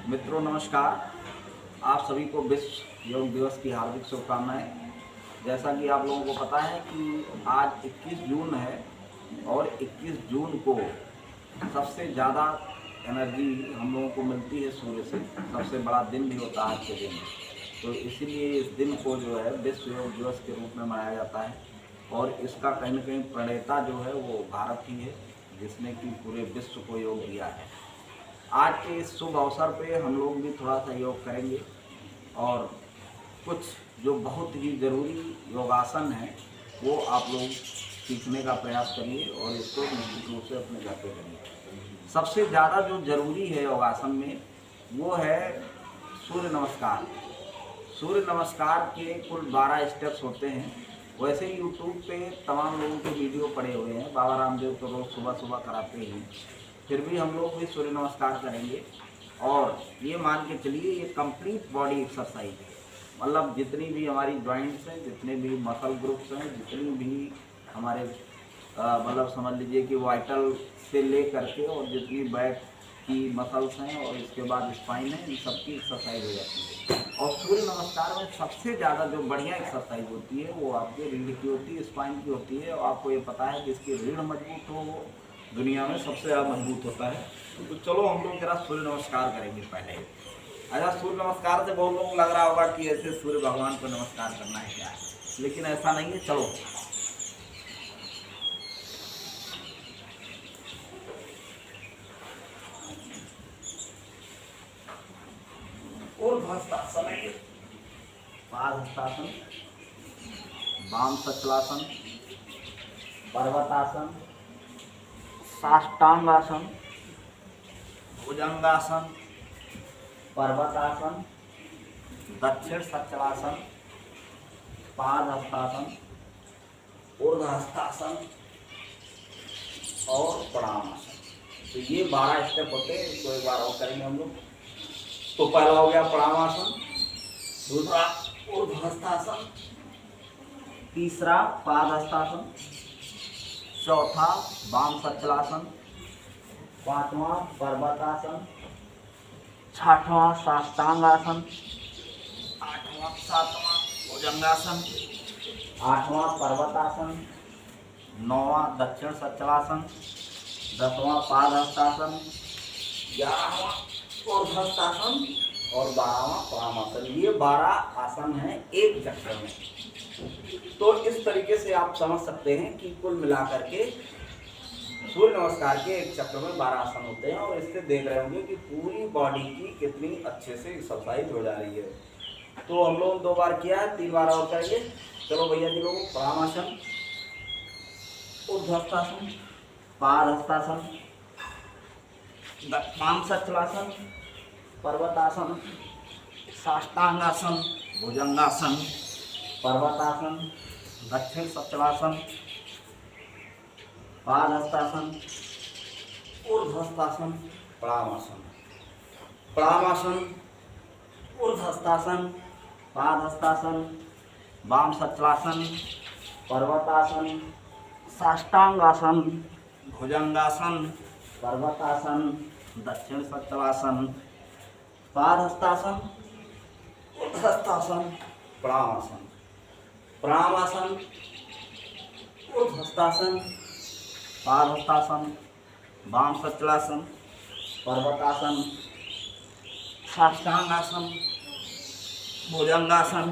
मित्रों नमस्कार। आप सभी को विश्व योग दिवस की हार्दिक शुभकामनाएं। जैसा कि आप लोगों को पता है कि आज 21 जून है और 21 जून को सबसे ज़्यादा एनर्जी हम लोगों को मिलती है सूर्य से। सबसे बड़ा दिन भी होता है आज के दिन, तो इसीलिए इस दिन को जो है विश्व योग दिवस के रूप में मनाया जाता है। और इसका कहीं न कहीं प्रणेता जो है वो भारत ही है, जिसने कि पूरे विश्व को योग दिया है। आज के इस शुभ अवसर पे हम लोग भी थोड़ा सा योग करेंगे और कुछ जो बहुत ही ज़रूरी योगासन है वो आप लोग सीखने का प्रयास करिए और इसको निश्चित रूप से अपने घर पे करिए। सबसे ज़्यादा जो ज़रूरी है योगासन में वो है सूर्य नमस्कार। सूर्य नमस्कार के कुल 12 स्टेप्स होते हैं। वैसे ही यूट्यूब पे तमाम लोगों के वीडियो पड़े हुए हैं। बाबा रामदेव तो रोज़ सुबह सुबह कराते ही, फिर भी हम लोग भी सूर्य नमस्कार करेंगे। और ये मान के चलिए ये कंप्लीट बॉडी एक्सरसाइज है। मतलब जितनी भी हमारी जॉइंट्स हैं, जितने भी मसल ग्रुप्स हैं, जितनी भी हमारे मतलब समझ लीजिए कि वाइटल से ले करके और जितनी बैक की मसल्स हैं और इसके बाद स्पाइन है, इन सबकी एक्सरसाइज हो जाती है। और सूर्य नमस्कार में सबसे ज़्यादा जो बढ़िया एक्सरसाइज होती है वो आपके रीढ़ की होती है, स्पाइन की होती है। और आपको ये पता है कि इसकी रीढ़ मजबूत हो वो दुनिया में सबसे ज़्यादा मजबूत होता है। तो चलो हम लोग जरा सूर्य नमस्कार करेंगे पहले। अच्छा, सूर्य नमस्कार से बहुत लोगों को लग रहा होगा कि ऐसे सूर्य भगवान को नमस्कार करना है क्या, लेकिन ऐसा नहीं है। चलो ऊर्ध्वस्थासन, पादहस्तासन, वाम सचलासन, पर्वतासन, साष्टांगासन, भुजंगासन, पर्वतासन, दक्षिण सचलासन, पादहस्तासन, ऊर्ध्वस्थासन और प्रणामासन। तो ये 12 स्टेप होते हैं। इसको एक बार और करेंगे हम लोग। तो पहला हो गया प्रणामासन, दूसरा ऊर्ध्वस्थासन, तीसरा पादहस्तासन, चौथा वाम सचलासन, पांचवा पर्वतासन, छठवां साष्टांगासन, आठवां सातवां भुजंगासन, आठवां पर्वतासन, नौवां दक्षिण सचलासन, 10वां पादहस्तासन, 11वां ऊर्ध्वस्थासन और 12वां प्रणामासन। ये 12 आसन हैं एक चक्र में। तो इस तरीके से आप समझ सकते हैं कि कुल मिलाकर के सूर्य नमस्कार के एक चक्र में 12 आसन होते हैं। और इससे देख रहे होंगे कि पूरी बॉडी की कितनी अच्छे से एक्सरसाइज हो जा रही है। तो हम लोग 2 बार किया है, 3 बार और करेंगे। चलो भैया जी लोग, प्रणामासन, ऊर्ध्वस्थासन, पादहस्तासन, वाम सचलासन, पर्वतासन, साष्टांगासन, भुजंगासन, पर्वतासन, दक्षिण सचलासन, पादहस्तासन, ऊर्ध्वस्थासन, प्रणामासन। प्रणामासन, ऊर्ध्वस्थासन, पादहस्तासन, वाम सचलासन, पर्वतासन, साष्टांगासन, भुजंगासन, पर्वतासन, दक्षिण सचलासन, पादहस्तासन, ऊर्ध्वस्थासन, प्रणामासन। प्रणामासन, ऊर्ध्वस्थासन, पादहस्तासन, वाम सचलासन, पर्वतासन, साष्टांगासन, भुजंगासन,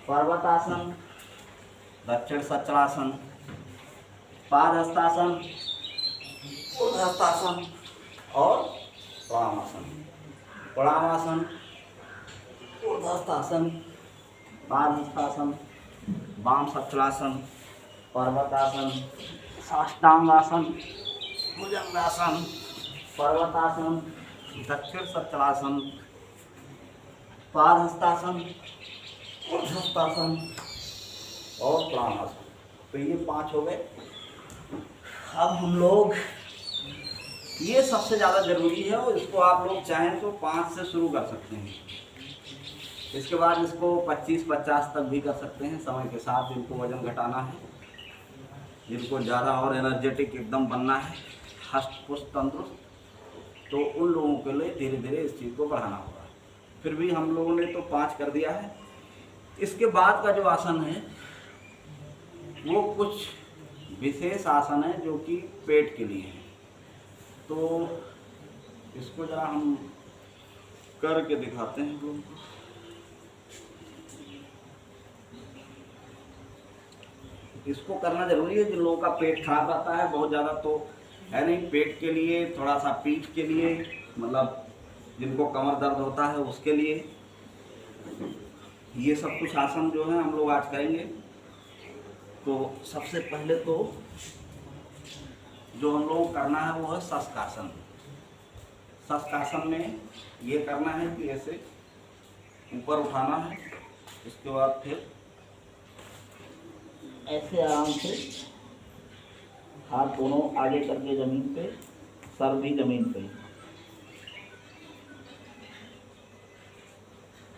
पर्वतासन, दक्षिण सचलासन, पादहस्तासन, ऊर्ध्वस्थासन और प्रणामासन। प्रणामासन, ऊर्ध्वस्थासन, पादहस्तासन, वाम सचलासन, पर्वतासन, साष्टांगासन, भुजंगासन, पर्वतासन, दक्षिण सचलासन, पादहस्तासन, ऊर्ध्वस्थासन और प्रणामासन। तो ये 5 हो गए। अब हम लोग, ये सबसे ज़्यादा ज़रूरी है और इसको आप लोग चाहें तो 5 से शुरू कर सकते हैं। इसके बाद इसको 25-50 तक भी कर सकते हैं समय के साथ। जिनको वज़न घटाना है, जिनको ज़्यादा और एनर्जेटिक एकदम बनना है, हष्ट पुष्ट तंदुरुस्त, तो उन लोगों के लिए धीरे धीरे इस चीज़ को बढ़ाना होगा। फिर भी हम लोगों ने तो 5 कर दिया है। इसके बाद का जो आसन है वो कुछ विशेष आसन है जो कि पेट के लिए है। तो इसको जरा हम करके दिखाते हैं लोगों को। इसको करना जरूरी है जिन लोगों का पेट खराब रहता है, बहुत ज़्यादा तो है नहीं, पेट के लिए, थोड़ा सा पीठ के लिए, मतलब जिनको कमर दर्द होता है उसके लिए ये सब कुछ आसन जो है हम लोग आज करेंगे। तो सबसे पहले तो जो हम लोग करना है वो है शशकासन। शशकासन में ये करना है कि ऐसे ऊपर उठाना है, उसके बाद फिर ऐसे आराम से हाथ दोनों आगे करके जमीन पे, सर भी जमीन पे।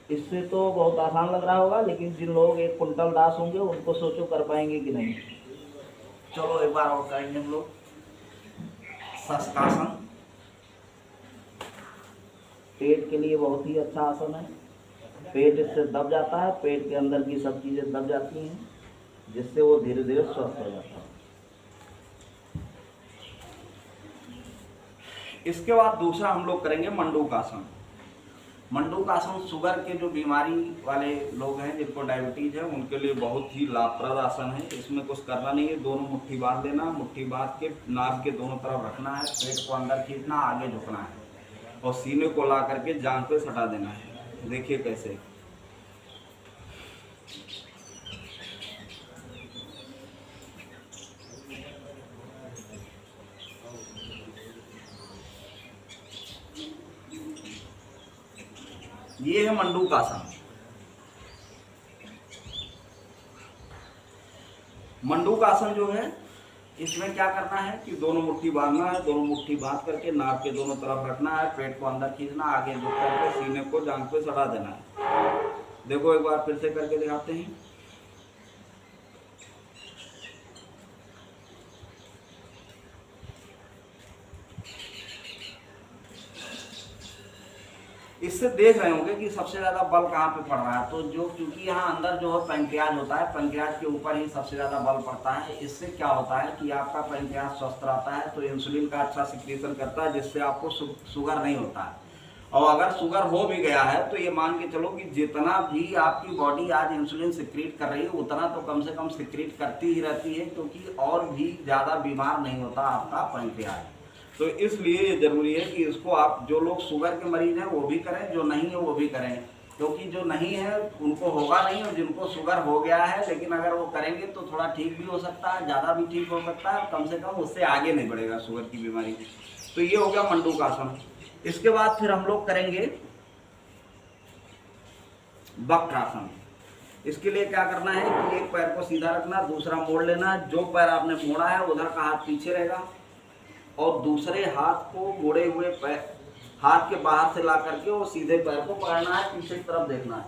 इससे तो बहुत आसान लग रहा होगा, लेकिन जिन लोग 1 कुंटल दास होंगे उनको सोचो कर पाएंगे कि नहीं। चलो एक बार और करेंगे हम लोग शशकासन। पेट के लिए बहुत ही अच्छा आसन है। पेट इससे दब जाता है, पेट के अंदर की सब चीज़ें दब जाती हैं, जिससे वो धीरे धीरे स्वस्थ हो जाता है। इसके बाद दूसरा हम लोग करेंगे मंडूकासन। मंडूकासन शुगर के जो बीमारी वाले लोग हैं, जिनको डायबिटीज है, उनके लिए बहुत ही लाभप्रद आसन है। इसमें कुछ करना नहीं है, दोनों मुट्ठी बांध लेना, मुट्ठी बांध के नाभ के दोनों तरफ रखना है, पेट को अंदर खींचना, आगे झुकना है और सीने को ला करके जांघ पे सटा देना है। देखिए कैसे। ये है मंडूकासन। मंडूकासन जो है, इसमें क्या करना है कि दोनों मुट्ठी बांधना है, दोनों मुट्ठी बांध करके नाक के दोनों तरफ रखना है, पेट को अंदर खींचना, आगे झुक करके सीने को जांघ पे सटा देना है। देखो एक बार फिर से करके दिखाते हैं। इससे देख रहे होंगे कि सबसे ज्यादा बल कहाँ पे पड़ रहा है। तो जो क्योंकि यहाँ अंदर जो है पैंक्रियाज होता है, पैंक्रियाज के ऊपर ही सबसे ज्यादा बल पड़ता है। इससे क्या होता है कि आपका पैंक्रियाज स्वस्थ रहता है, तो इंसुलिन का अच्छा सिक्रीशन करता है, जिससे आपको शुगर नहीं होता है। और अगर शुगर हो भी गया है तो ये मान के चलो कि जितना भी आपकी बॉडी आज इंसुलिन सिक्रीट कर रही है, उतना तो कम से कम सिक्रीट करती ही रहती है, क्योंकि और भी ज़्यादा बीमार नहीं होता आपका पैंक्रियाज। तो इसलिए ये जरूरी है कि इसको आप, जो लोग शुगर के मरीज हैं वो भी करें, जो नहीं है वो भी करें, क्योंकि जो नहीं है उनको होगा नहीं, और जिनको शुगर हो गया है लेकिन अगर वो करेंगे तो थोड़ा ठीक भी हो सकता है, ज़्यादा भी ठीक हो सकता है, कम से कम उससे आगे नहीं बढ़ेगा शुगर की बीमारी। तो ये हो गया मंडूकासन। इसके बाद फिर हम लोग करेंगे वक्रासन। इसके लिए क्या करना है कि एक पैर को सीधा रखना, दूसरा मोड़ लेना। जो पैर आपने मोड़ा है उधर का हाथ पीछे रहेगा और दूसरे हाथ को मोड़े हुए पैर, हाथ के बाहर से ला करके वो सीधे पैर को पकड़ना है, पीछे की तरफ देखना है।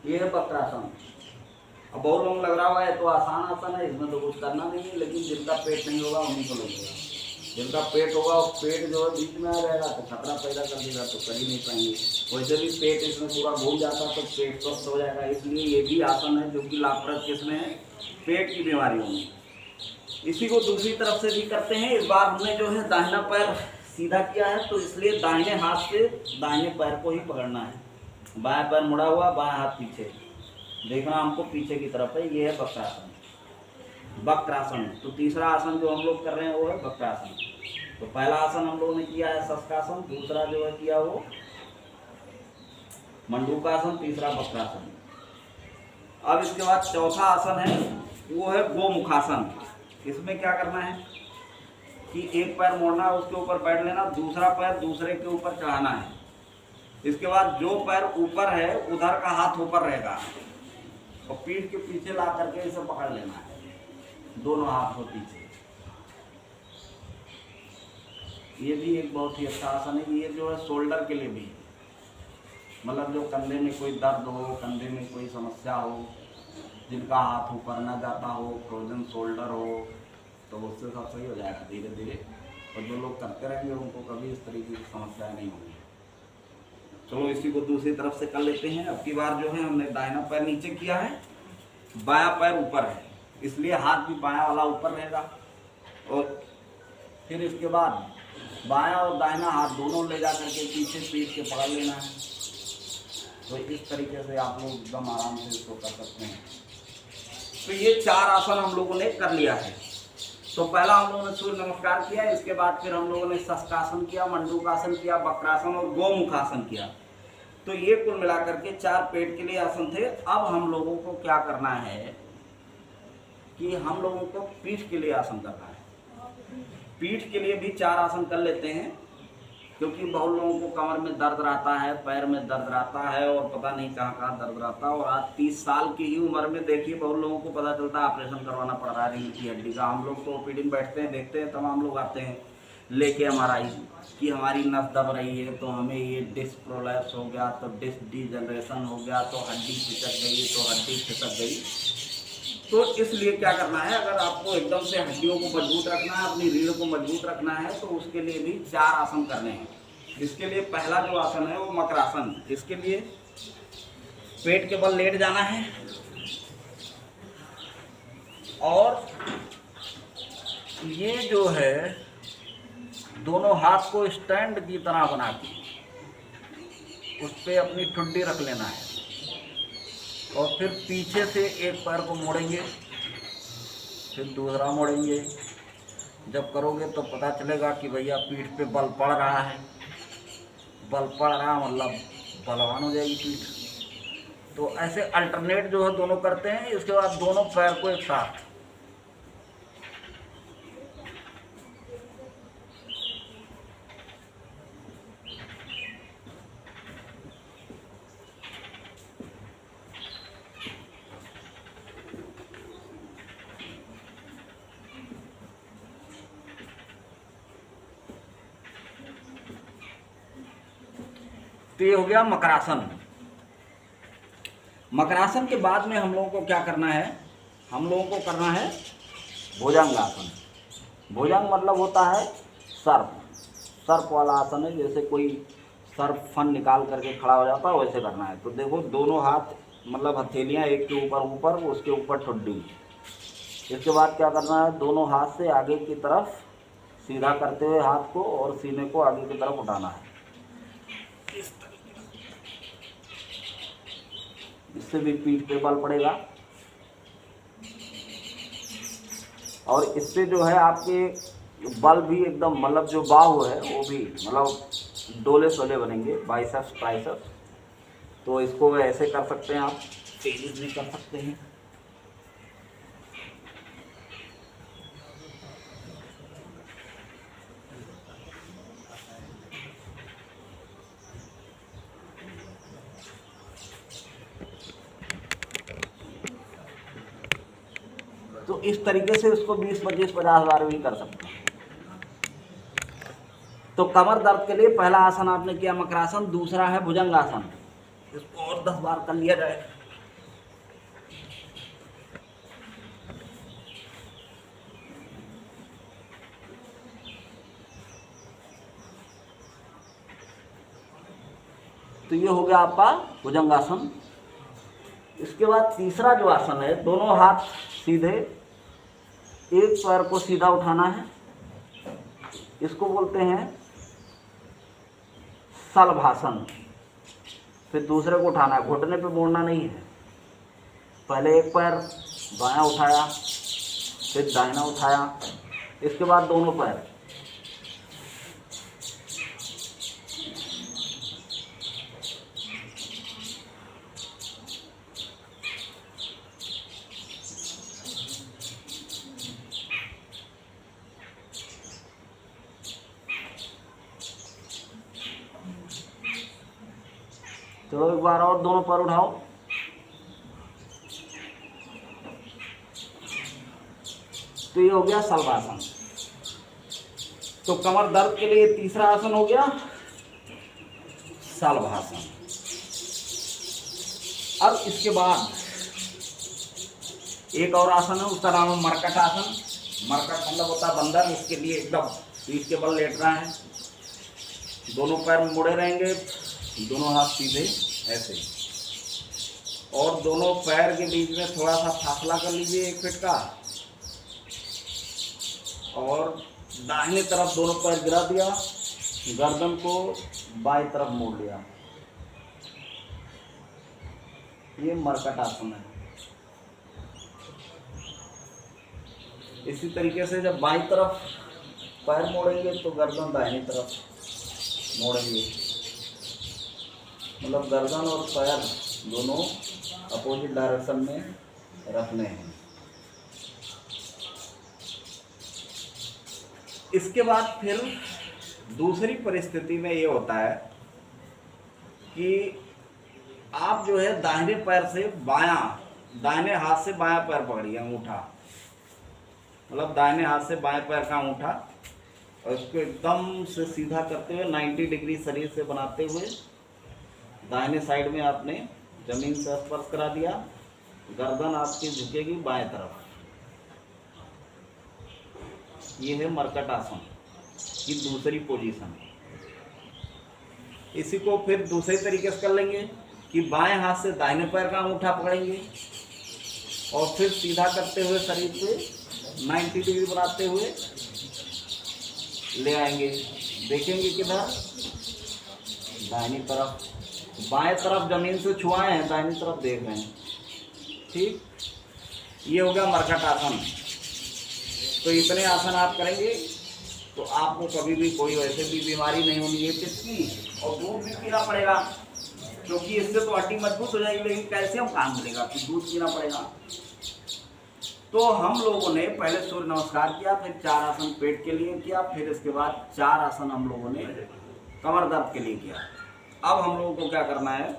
ये है वक्रासन। अब बहुत लोग लग रहा हुआ है तो आसान आसन है, इसमें तो कुछ करना नहीं है, लेकिन जिनका पेट नहीं होगा उन्हीं को लगेगा। जिनका पेट होगा, पेट जो है बीच में आ जाएगा तो खतरा पैदा कर देगा, तो कर ही नहीं पाएंगे। वैसे भी पेट इसमें पूरा घूम जाता तो पेट स्वस्थ हो जाएगा। इसलिए ये भी आसन है जो कि लाभप्रद किसमें है, पेट की बीमारियों में। इसी को दूसरी तरफ से भी करते हैं। इस बार हमने जो है दाहिना पैर सीधा किया है, तो इसलिए दाहिने हाथ से दाहिने पैर को ही पकड़ना है। बायां पैर मुड़ा हुआ, बायां हाथ पीछे, देखना हमको पीछे की तरफ है। ये है वक्रासन। वक्रासन। तो तीसरा आसन जो हम लोग कर रहे हैं वो है वक्रासन। तो पहला आसन हम लोगों ने किया है शशकासन, दूसरा जो है किया वो मंडूकासन, तीसरा वक्रासन। अब इसके बाद चौथा आसन है वो है गोमुखासन। इसमें क्या करना है कि एक पैर मोड़ना है, उसके ऊपर बैठ लेना, दूसरा पैर दूसरे के ऊपर चढ़ाना है। इसके बाद जो पैर ऊपर है उधर का हाथ ऊपर रहेगा और पीठ के पीछे ला करके इसे पकड़ लेना है, दोनों हाथ को पीछे। ये भी एक बहुत ही अच्छा आसन है। ये जो है शोल्डर के लिए भी, मतलब जो कंधे में कोई दर्द हो, कंधे में कोई समस्या हो, जिनका हाथ ऊपर ना जाता हो, फ्रोजन शोल्डर हो, तो उससे सब सही हो जाएगा धीरे धीरे। और जो लोग करते रहेंगे उनको कभी इस तरीके की समस्याएं नहीं होंगी। चलो इसी को दूसरी तरफ से कर लेते हैं। अब की बार जो है हमने दाहिना पैर नीचे किया है, बायां पैर ऊपर है, इसलिए हाथ भी बायां वाला ऊपर रहेगा। और फिर इसके बाद बायां और दाहिना हाथ दोनों ले जा करके पीछे पीठ के पकड़ लेना है। तो इस तरीके से आप लोग एकदम आराम से इसको कर सकते हैं। तो ये 4 आसन हम लोगों ने कर लिया है। तो पहला हम लोगों ने सूर्य नमस्कार किया, इसके बाद फिर हम लोगों ने शशकासन किया, मंडूकासन किया, वक्रासन और गोमुखासन किया। तो ये कुल मिलाकर के 4 पेट के लिए आसन थे। अब हम लोगों को क्या करना है कि हम लोगों को पीठ के लिए आसन करना है। पीठ के लिए भी 4 आसन कर लेते हैं, क्योंकि बहुत लोगों को कमर में दर्द रहता है, पैर में दर्द रहता है और पता नहीं कहाँ कहाँ दर्द रहता है। और आज 30 साल की ही उम्र में देखिए बहुत लोगों को पता चलता है ऑपरेशन करवाना पड़ रहा है रीढ़ की हड्डी का। हम लोग तो ओपीडी में बैठते हैं, देखते हैं, तमाम लोग आते हैं लेके एमआरआई कि हमारी नस दब रही है, तो हमें ये डिस्क प्रोलैप्स हो गया, तो डिस्क डिजनरेशन हो गया, तो हड्डी खिसक गई, तो हड्डी खिसक गई। तो इसलिए क्या करना है, अगर आपको एकदम से हड्डियों को मजबूत रखना है, अपनी रीढ़ को मजबूत रखना है, तो उसके लिए भी 4 आसन करने हैं। इसके लिए पहला जो आसन है वो मकरासन। इसके लिए पेट के बल लेट जाना है और ये जो है दोनों हाथ को स्टैंड की तरह बना के उस पर अपनी ठुड्डी रख लेना है और फिर पीछे से एक पैर को मोड़ेंगे, फिर दूसरा मोड़ेंगे। जब करोगे तो पता चलेगा कि भैया पीठ पे बल पड़ रहा है। बल पड़ रहा मतलब बलवान हो जाएगी पीठ। तो ऐसे अल्टरनेट जो है दोनों करते हैं। इसके बाद दोनों पैर को एक साथ तो ये हो गया मकरासन। मकरासन के बाद में हम लोगों को क्या करना है, हम लोगों को करना है भुजंगासन। भुजंग मतलब होता है सर्प, सर्प वाला आसन है। जैसे कोई सर्प फन निकाल करके खड़ा हो जाता है वैसे करना है। तो देखो दोनों हाथ मतलब हथेलियाँ एक के ऊपर उसके ऊपर ठुड्डी। इसके बाद क्या करना है, दोनों हाथ से आगे की तरफ सीधा करते हुए हाथ को और सीने को आगे की तरफ उठाना है। इससे भी पीठ पे बल पड़ेगा और इससे जो है आपके बल भी एकदम मतलब जो बाहु है वो भी मतलब डोले सोले बनेंगे, बाइसेप्स ट्राइसेप्स। तो इसको ऐसे कर सकते हैं आप, तेजी भी कर सकते हैं। तो इस तरीके से इसको 20, 25, 50 बार भी कर सकते हैं। तो कमर दर्द के लिए पहला आसन आपने किया मकरासन, दूसरा है भुजंगासन। इसको और 10 बार कर लिया जाए। तो ये हो गया आपका भुजंगासन। इसके बाद तीसरा जो आसन है, दोनों हाथ सीधे, एक पैर को सीधा उठाना है। इसको बोलते हैं शलभासन। फिर दूसरे को उठाना है, घुटने पे मोड़ना नहीं है। पहले एक पैर बायां उठाया, फिर दाहिना उठाया, इसके बाद दोनों पैर। चलो एक बार और दोनों पैर उठाओ। तो ये हो गया शलभासन। तो कमर दर्द के लिए तीसरा आसन हो गया शलभासन। अब इसके बाद एक और आसन है, उसका नाम है मरकट आसन। मरकट मतलब होता है बंदर। इसके लिए एकदम पीठ के बल लेटना है, दोनों पैर मुड़े रहेंगे, दोनों हाथ सीधे ऐसे, और दोनों पैर के बीच में थोड़ा सा फासला कर लीजिए 1 फीट का, और दाहिने तरफ दोनों पैर गिरा दिया, गर्दन को बाईं तरफ मोड़ लिया। ये मरकट आसन है। इसी तरीके से जब बाईं तरफ पैर मोड़ेंगे तो गर्दन दाहिनी तरफ मोड़ेंगे, मतलब गर्दन और पैर दोनों अपोजिट डायरेक्शन में रखने हैं। इसके बाद फिर दूसरी परिस्थिति में ये होता है कि आप जो है दाहिने पैर से दाहिने हाथ से बायां पैर पकड़िए, अंगूठा, मतलब दाहिने हाथ से बाएं पैर का अंगूठा, और इसको एकदम से सीधा करते हुए 90 डिग्री शरीर से बनाते हुए दाहिने साइड में आपने जमीन से स्पर्श करा दिया, गर्दन आपकी झुकेगी बाएं तरफ। ये है मरकट आसन की दूसरी पोजीशन। इसी को फिर दूसरे तरीके से कर लेंगे कि बाएं हाथ से दाहिने पैर का अंगूठा पकड़ेंगे और फिर सीधा करते हुए शरीर से 90 डिग्री बनाते हुए ले आएंगे। देखेंगे किधर, दाहिनी तरफ, बाएं तरफ जमीन से छुआए हैं, दाहिनी तरफ देख रहे हैं। ठीक, ये हो गया मरकट आसन। तो इतने आसन आप करेंगे तो आपको कभी भी कोई वैसे भी बीमारी नहीं होनी है पेट की, और दूध भी पीना पड़ेगा, क्योंकि इससे तो हड्डी मजबूत हो जाएगी, लेकिन कैल्शियम काम मिलेगा तो दूध पीना पड़ेगा। तो हम लोगों ने पहले सूर्य नमस्कार किया, फिर 4 आसन पेट के लिए किया, फिर इसके बाद 4 आसन हम लोगों ने कमर दर्द के लिए किया। अब हम लोगों को क्या करना है,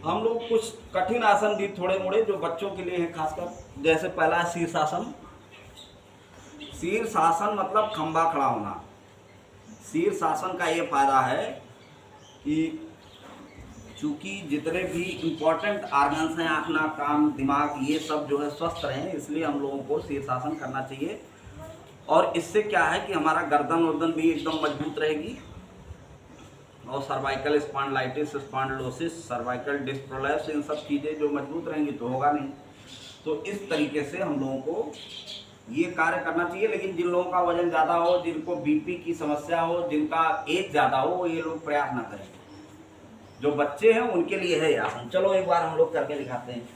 हम लोग कुछ कठिन आसन भी थोड़े मोड़े जो बच्चों के लिए हैं खासकर। जैसे पहला है शीर्षासन। शीर्षासन मतलब खंबा खड़ा होना। शीर्षासन का ये फायदा है कि चूँकि जितने भी इम्पोर्टेंट ऑर्गन्स हैं, आँख, नाक, कान, दिमाग, ये सब जो है स्वस्थ रहें, इसलिए हम लोगों को शीर्षासन करना चाहिए। और इससे क्या है कि हमारा गर्दन भी एकदम मजबूत रहेगी, और cervical spondylitis, spondylosis, cervical disc prolapse, इन सब चीज़ें जो मजबूत रहेंगी तो होगा नहीं। तो इस तरीके से हम लोगों को ये कार्य करना चाहिए। लेकिन जिन लोगों का वजन ज़्यादा हो, जिनको बीपी की समस्या हो, जिनका एज ज़्यादा हो, ये लोग प्रयास ना करें। जो बच्चे हैं उनके लिए है आसन। चलो एक बार हम लोग करके दिखाते हैं।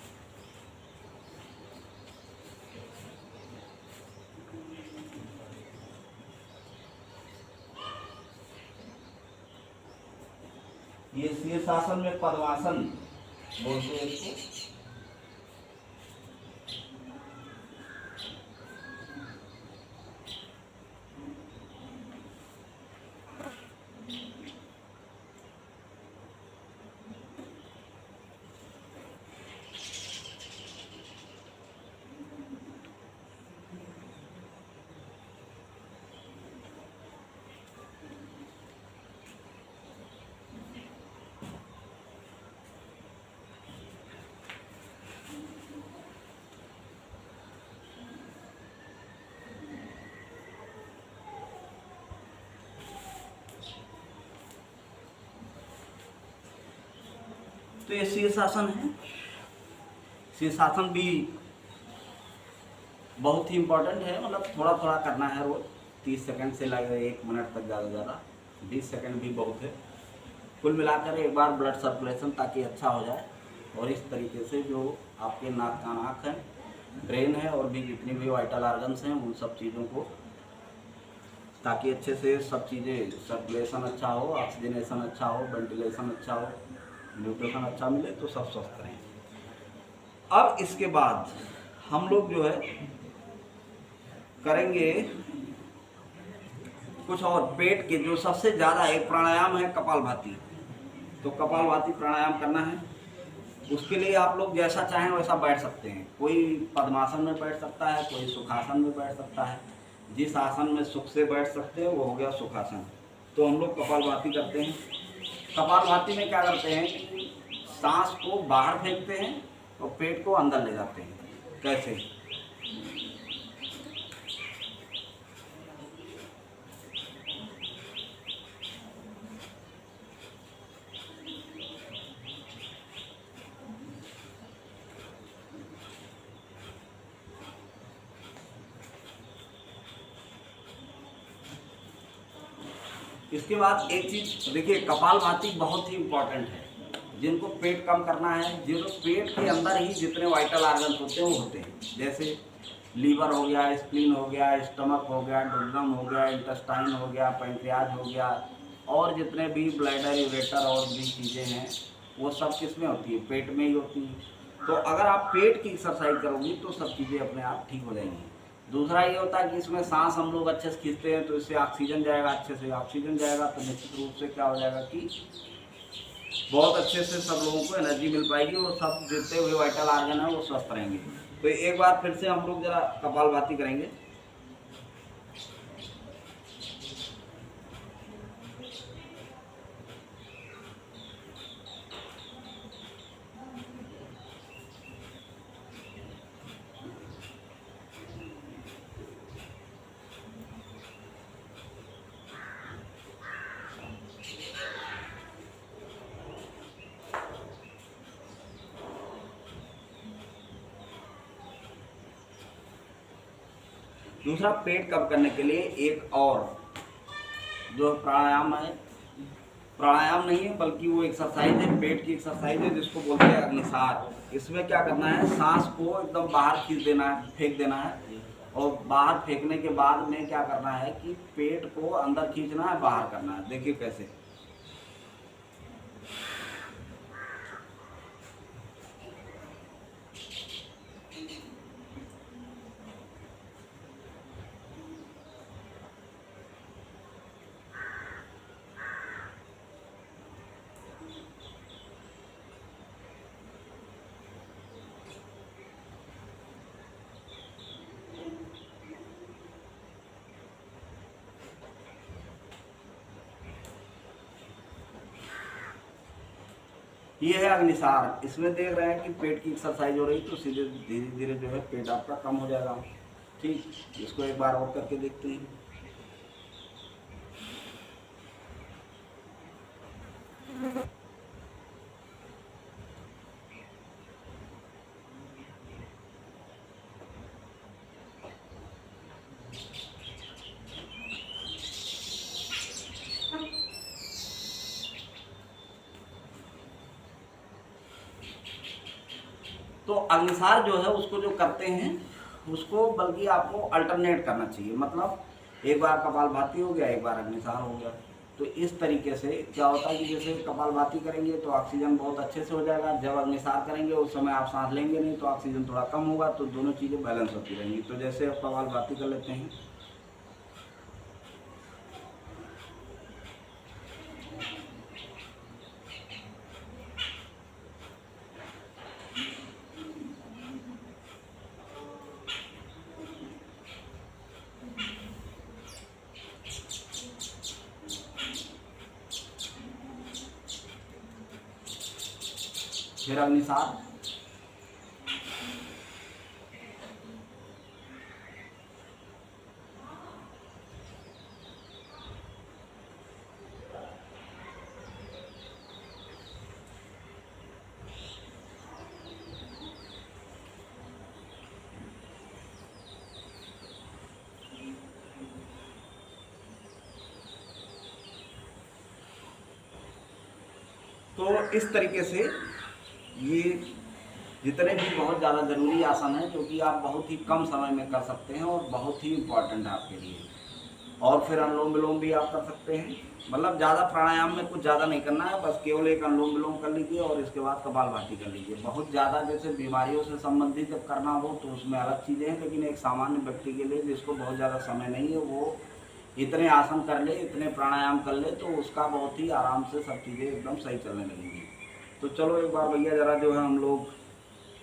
ये शीर्षासन में पद्मासन बोलते हैं इसको। तो ये शीर्षासन है। शीर्षासन भी बहुत ही इम्पोर्टेंट है, मतलब थोड़ा थोड़ा करना है रोज, 30 सेकंड से लगेगा 1 मिनट तक, ज़्यादा से ज़्यादा 20 सेकंड भी बहुत है। कुल मिलाकर एक बार ब्लड सर्कुलेशन ताकि अच्छा हो जाए, और इस तरीके से जो आपके नाक, कान, आँख है, ब्रेन है, और भी जितनी भी वाइटल ऑर्गन्स हैं, उन सब चीज़ों को ताकि अच्छे से सब चीज़ें, सर्कुलेशन अच्छा हो, ऑक्सीजनेशन अच्छा हो, वेंटिलेशन अच्छा हो, न्यूट्रिशन अच्छा मिले, तो सब स्वस्थ रहें। अब इसके बाद हम लोग जो है करेंगे कुछ और पेट के, जो सबसे ज़्यादा एक प्राणायाम है कपालभाति। तो कपालभाति प्राणायाम करना है। उसके लिए आप लोग जैसा चाहें वैसा बैठ सकते हैं। कोई पद्मासन में बैठ सकता है, कोई सुखासन में बैठ सकता है। जिस आसन में सुख से बैठ सकते हैं वो हो गया सुखासन। तो हम लोग कपालभाति करते हैं। कपालभाति में क्या करते हैं, सांस को बाहर फेंकते हैं और पेट को अंदर ले जाते हैं। कैसे, इसके बाद एक चीज़ देखिए, कपालभाति बहुत ही इम्पोर्टेंट है। जिनको पेट कम करना है, जिनको पेट के अंदर ही जितने वाइटल आर्गन होते हैं वो होते हैं, जैसे लीवर हो गया, स्प्लीन हो गया, स्टमक हो गया, डुओडेनम हो गया, इंटेस्टाइन हो गया, पैंक्रियाज हो गया, और जितने भी ब्लैडर, यूरेटर और भी चीज़ें हैं वो सब किस में होती है? पेट में ही होती है। तो अगर आप पेट की एक्सरसाइज करोगी तो सब चीज़ें अपने आप ठीक हो जाएंगी। दूसरा ये होता है कि इसमें सांस हम लोग अच्छे से खींचते हैं तो इससे ऑक्सीजन जाएगा, अच्छे से ऑक्सीजन जाएगा तो निश्चित रूप से क्या हो जाएगा कि बहुत अच्छे से सब लोगों को एनर्जी मिल पाएगी और सब जितने हुए वाइटल आर्गन है वो स्वस्थ रहेंगे। तो एक बार फिर से हम लोग जरा कपालभाति करेंगे। दूसरा, पेट कम करने के लिए एक और जो प्राणायाम है, प्राणायाम नहीं है बल्कि वो एक्सरसाइज है, पेट की एक्सरसाइज है जिसको बोलते हैं अग्निसार। इसमें क्या करना है, सांस को एकदम बाहर खींच देना है, फेंक देना है, और बाहर फेंकने के बाद में क्या करना है कि पेट को अंदर खींचना है, बाहर करना है। देखिए कैसे। ये है अग्निसार। इसमें देख रहे हैं कि पेट की एक्सरसाइज हो रही, तो सीधे धीरे धीरे जो है पेट आपका कम हो जाएगा। ठीक, इसको एक बार और करके देखते हैं। तो अग्निसार जो है उसको जो करते हैं उसको बल्कि आपको अल्टरनेट करना चाहिए। मतलब एक बार कपालभाति हो गया, एक बार अग्निसार हो गया। तो इस तरीके से क्या होता है कि जैसे कपालभाति करेंगे तो ऑक्सीजन बहुत अच्छे से हो जाएगा, जब अग्निसार करेंगे उस समय आप सांस लेंगे नहीं तो ऑक्सीजन थोड़ा कम होगा, तो दोनों चीज़ें बैलेंस होती रहेंगी। तो जैसे आप कपालभाति कर लेते हैं। फिर अग्निसार, तो इस तरीके से ये जितने भी बहुत ज़्यादा ज़रूरी आसन हैं जो कि आप बहुत ही कम समय में कर सकते हैं और बहुत ही इम्पोर्टेंट है आपके लिए। और फिर अनुलोम विलोम भी आप कर सकते हैं। मतलब ज़्यादा प्राणायाम में कुछ ज़्यादा नहीं करना है, बस केवल एक अनुलोम विलोम कर लीजिए और इसके बाद कपालभाति कर लीजिए। बहुत ज़्यादा जैसे बीमारियों से संबंधित जब करना हो तो उसमें अलग चीज़ें हैं, लेकिन एक सामान्य व्यक्ति के लिए जिसको बहुत ज़्यादा समय नहीं है वो इतने आसन कर ले, इतने प्राणायाम कर ले तो उसका बहुत ही आराम से सब चीज़ें एकदम सही चलने लगेंगी। तो चलो एक बार भैया ज़रा जो है हम लोग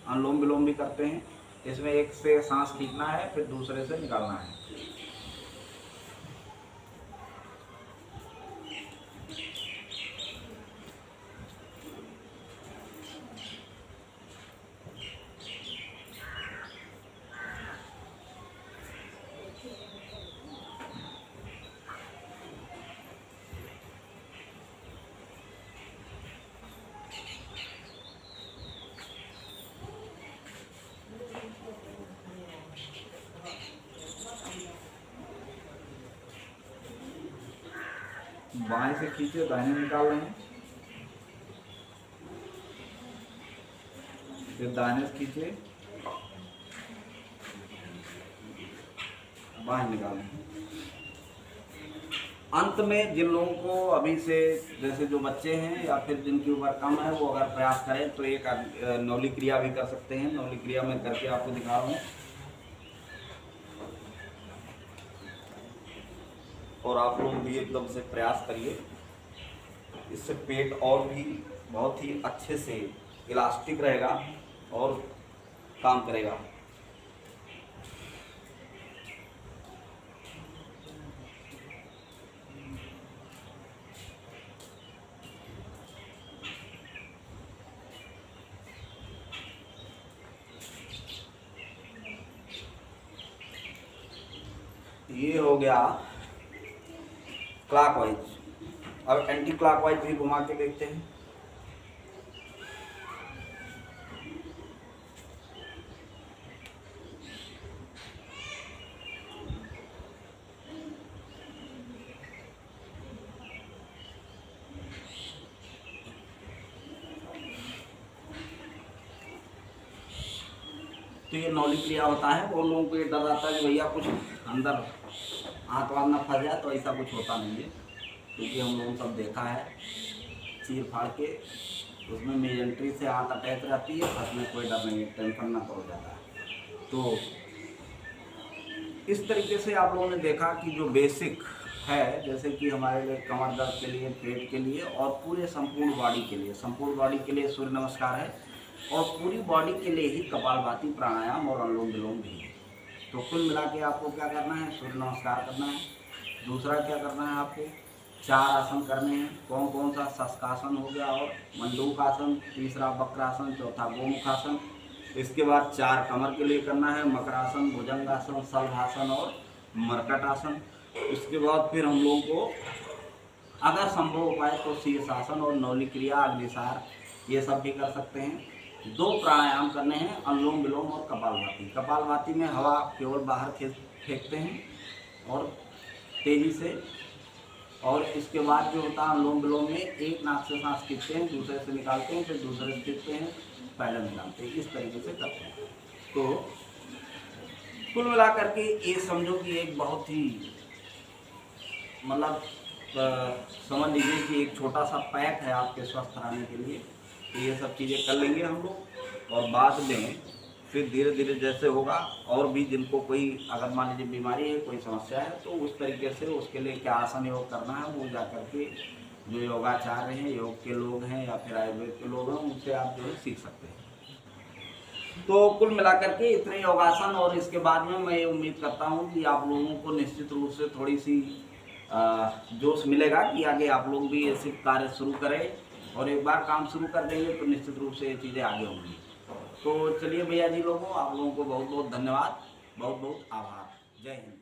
अनुलोम विलोम भी करते हैं। इसमें एक से सांस खींचना है, फिर दूसरे से निकालना है। बाएं से खींचे, दाहिने निकाल रहे हैं, फिर दाहिने से खींचे, बाएं निकाल रहे हैं। अंत में जिन लोगों को अभी से, जैसे जो बच्चे हैं या फिर जिनकी उम्र कम है, वो अगर प्रयास करें तो एक नौली क्रिया भी कर सकते हैं। नौली क्रिया में करके आपको दिखा रहा हूँ, और आप लोग भी एकदम से प्रयास करिए। इससे पेट और भी बहुत ही अच्छे से इलास्टिक रहेगा और काम करेगा। ये हो गया क्लॉकवाइज। अब एंटी क्लॉकवाइज भी घुमा के देखते हैं। तो ये नौली क्रिया होता है। और लोगों को ये डर रहता है कि भैया कुछ अंदर हाथ वाथ ना फंस जाए, तो ऐसा कुछ होता नहीं है, क्योंकि हम लोगों ने सब देखा है। चीर फाड़ के उसमें मेजेंट्री से हाथ अटैच रहती है, फंसने में कोई डर नहीं है, टेंशन ना करो जाता है। तो इस तरीके से आप लोगों ने देखा कि जो बेसिक है, जैसे कि हमारे लिए कमर दर्द के लिए, पेट के लिए और पूरे संपूर्ण बॉडी के लिए, संपूर्ण बॉडी के लिए सूर्य नमस्कार है, और पूरी बॉडी के लिए ही कपालभाति, प्राणायाम और अनुलोम विलोम भी है। तो कुल मिला के आपको क्या करना है, सूर्य नमस्कार करना है। दूसरा क्या करना है, आपको 4 आसन करने हैं। कौन कौन सा, शशकासन हो गया और मंडूकासन, तीसरा वक्रासन, चौथा गोमुखासन। इसके बाद 4 कमर के लिए करना है, मकरासन, भुजंगासन, शलभासन और मरकटासन। इसके बाद फिर हम लोगों को अगर संभव हो पाए तो शीर्षासन और नौली क्रिया, अग्निसार, ये सब भी कर सकते हैं। 2 प्राणायाम करने हैं, अनुलोम विलोम और कपालभाति। कपालभाति में हवा केवल बाहर फेंकते हैं और तेज़ी से, और इसके बाद जो होता है अनुलोम विलोम में एक नाक से सांस खींचते हैं, दूसरे से निकालते हैं, फिर दूसरे से खींचते हैं, पहले निकालते हैं, इस तरीके से करते हैं। तो कुल मिलाकर के ये समझो कि एक बहुत ही, मतलब समझ लीजिए कि एक छोटा सा पैक है आपके स्वस्थ रहने के लिए। तो ये सब चीज़ें कर लेंगे हम लोग, और बाद में फिर धीरे धीरे जैसे होगा, और भी जिनको कोई अगर मान लीजिए बीमारी है, कोई समस्या है, तो उस तरीके से उसके लिए क्या आसन योग करना है, वो जा कर के जो योगाचार्य हैं, योग के लोग हैं या फिर आयुर्वेद के लोग हैं, उनसे आप जो है सीख सकते हैं। तो कुल मिलाकर के इतने योगासन, और इसके बाद में मैं ये उम्मीद करता हूँ कि आप लोगों को निश्चित रूप से थोड़ी सी जोश मिलेगा कि आगे आप लोग भी ऐसे कार्य शुरू करें, और एक बार काम शुरू कर देंगे तो निश्चित रूप से ये चीज़ें आगे होंगी। तो चलिए भैया जी लोगों, आप लोगों को बहुत बहुत धन्यवाद, बहुत बहुत आभार। जय हिंद।